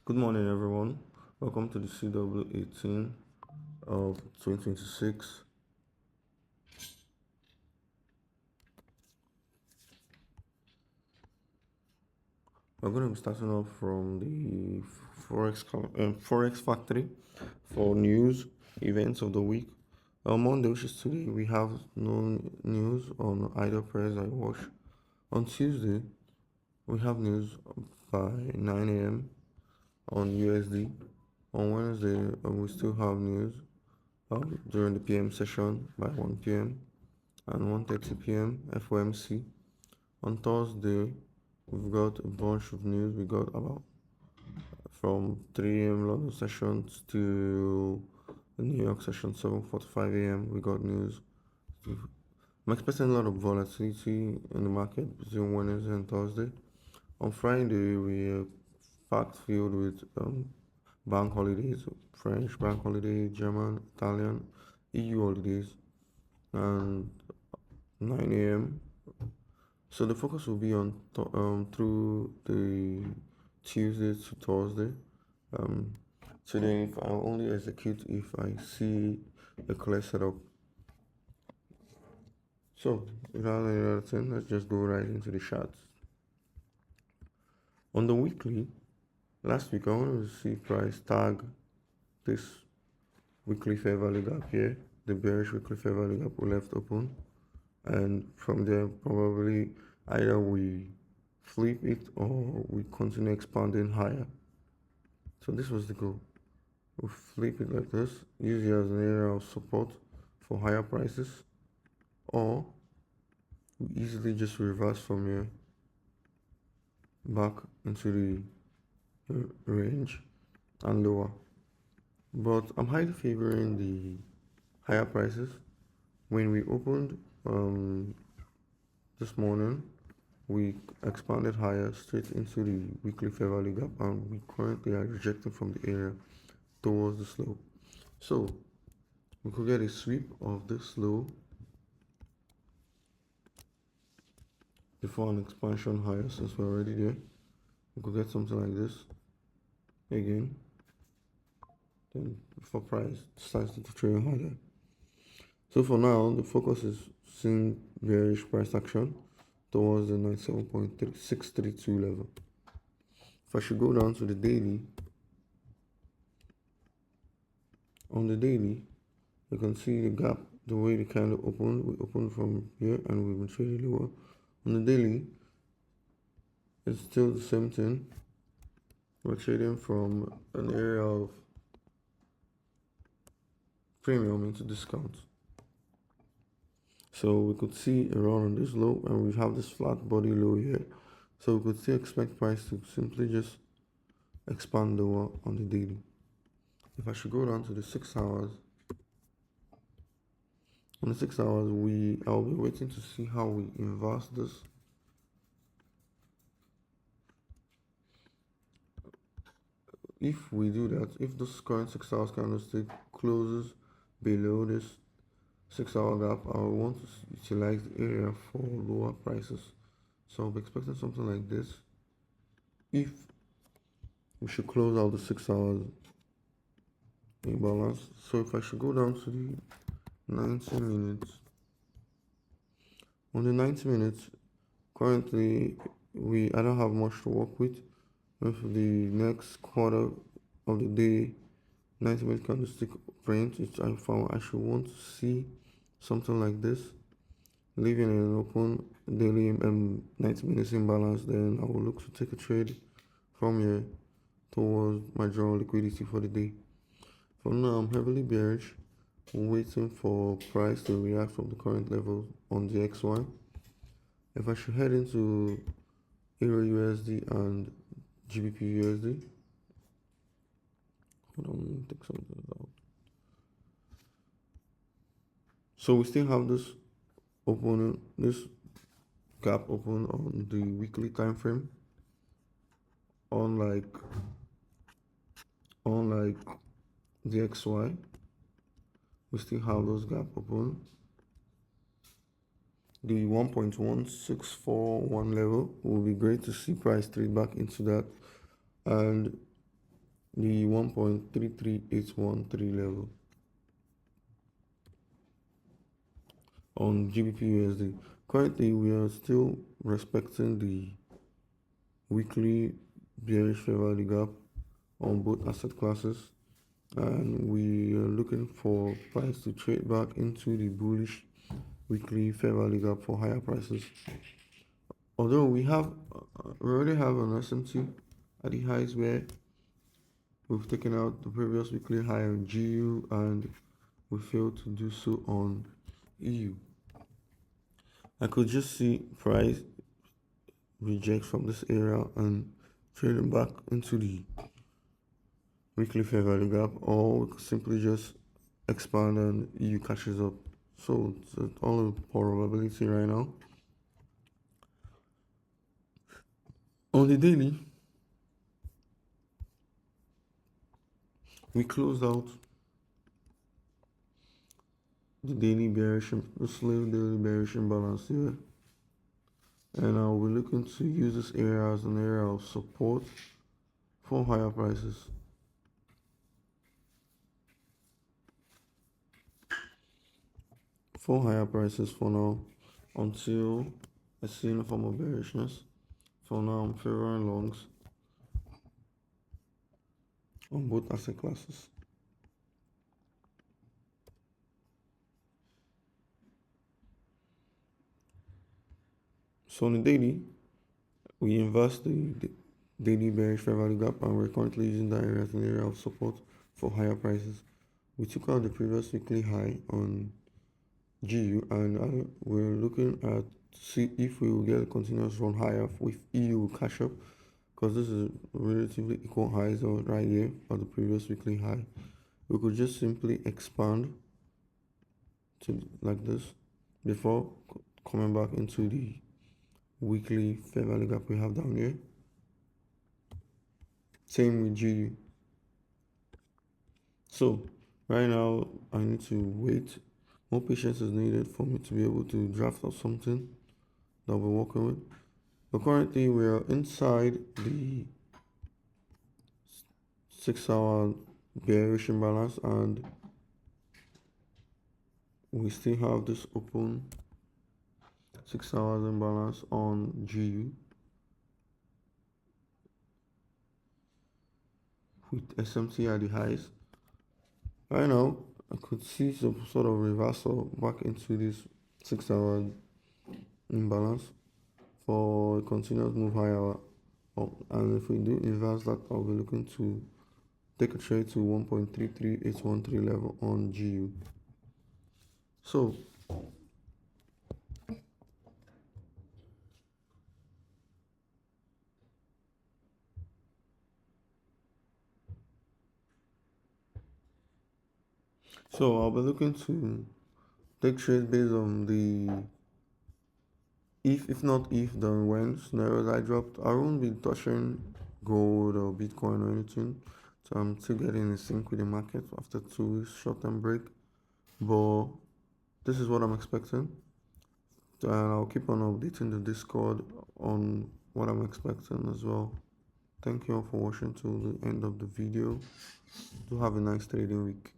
Good morning, everyone. Welcome to the CW18 of 2026. We're going to be starting off from the Forex Factory for news events of the week. On Monday, which is today, we have no news on either pairs I watch. On Tuesday, we have news by 9 a.m. on USD. On Wednesday, we still have news during the PM session by 1 p.m. and 1:30 p.m. FOMC. On Thursday, we've got a bunch of news. We got about from 3 a.m. London sessions to the New York session 7:45 a.m. We got news. I'm expecting a lot of volatility in the market between Wednesday and Thursday. On Friday, we are packed filled with bank holidays, French bank holiday, German, Italian, EU holidays, and 9 a.m. So the focus will be on through the Tuesday to Thursday. Um, Today, if I only execute if I see a clear setup. So without any other thing, let's just go right into the charts. On the weekly, last week I wanted to see price tag this weekly fair value gap here, the bearish weekly fair value gap we left open, and from there probably either we flip it or we continue expanding higher. So this was the goal. We flip it like this, use it as an area of support for higher prices, or we easily just reverse from here back into the range and lower. But I'm highly favoring the higher prices. When we opened this morning, we expanded higher straight into the weekly fair value gap, and we currently are rejecting from the area towards the slope. So we could get a sweep of this low before an expansion higher. Since we're already there, we could get something like this again, then before price starts to trail higher. So for now, the focus is seeing bearish price action towards the 97.632 level. If I should go down to the daily, on the daily, you can see the gap, the way the candle opened. We opened from here and we've been trading lower. On the daily, it's still the same thing. We're trading from an area of premium into discount. So we could see a run on this low, and we have this flat body low here. So we could still expect price to simply just expand lower on the daily. If I should go down to the 6 hours, on the 6 hours, I'll be waiting to see how we inverse this. If we do that, if this current 6 hours candlestick closes below this 6 hour gap, I will want to utilize the area for lower prices. So I'll be expecting something like this. If we should close out the 6 hours imbalance. So if I should go down to the 90 minutes, on the 90 minutes, currently I don't have much to work with. If the next quarter of the day 90 minute candlestick print, which I found I should want to see something like this, leaving an open daily 90 minutes imbalance, then I will look to take a trade from here towards my draw liquidity for the day. For now, I'm heavily bearish, waiting for price to react from the current level on the XY. If I should head into Euro USD and GBP USD, hold on, let me take something out. So we still have this gap open on the weekly time frame, unlike the XY. We still have those gap open. The 1.1641 level will be great to see price trade back into that, and the 1.33813 level on GBP USD. Currently, we are still respecting the weekly bearish fair value gap on both asset classes, and we are looking for price to trade back into the bullish weekly fair value gap for higher prices. Although we already have an SMT at the highs where we've taken out the previous weekly high on GU and we failed to do so on EU. I could just see price reject from this area and trading back into the weekly fair value gap, or we could simply just expand and EU catches up. So it's all a probability right now. On the daily, we closed out the slave daily bearish imbalance here, and I'll be looking to use this area as an area of support for higher prices. For higher prices for now, until I see any form of bearishness. For now, I'm favoring longs on both asset classes. So on the daily, we invest the daily bearish fair value gap, and we're currently using that area as an area of support for higher prices. We took out the previous weekly high on GU, and we're looking at see if we will get a continuous run higher with EU will catch up, because this is relatively equal highs right here at the previous weekly high. We could just simply expand to like this before coming back into the weekly fair value gap we have down here. Same with GU. So right now I need to wait. More patience is needed for me to be able to draft out something that we're working with. But currently we are inside the 6-hour bearish imbalance, and we still have this open 6 hours imbalance on GU with SMT at the highs. Right now I could see some sort of reversal back into this 6-hour imbalance for a continuous move higher up, and if we do inverse that, I'll be looking to take a trade to 1.33813 level on GU. So I'll be looking to take trades based on the if not if, then when scenarios I dropped. I won't be touching gold or Bitcoin or anything. So I'm still getting in sync with the market after 2 weeks short-term break. But this is what I'm expecting. And I'll keep on updating the Discord on what I'm expecting as well. Thank you all for watching till the end of the video. Do have a nice trading week.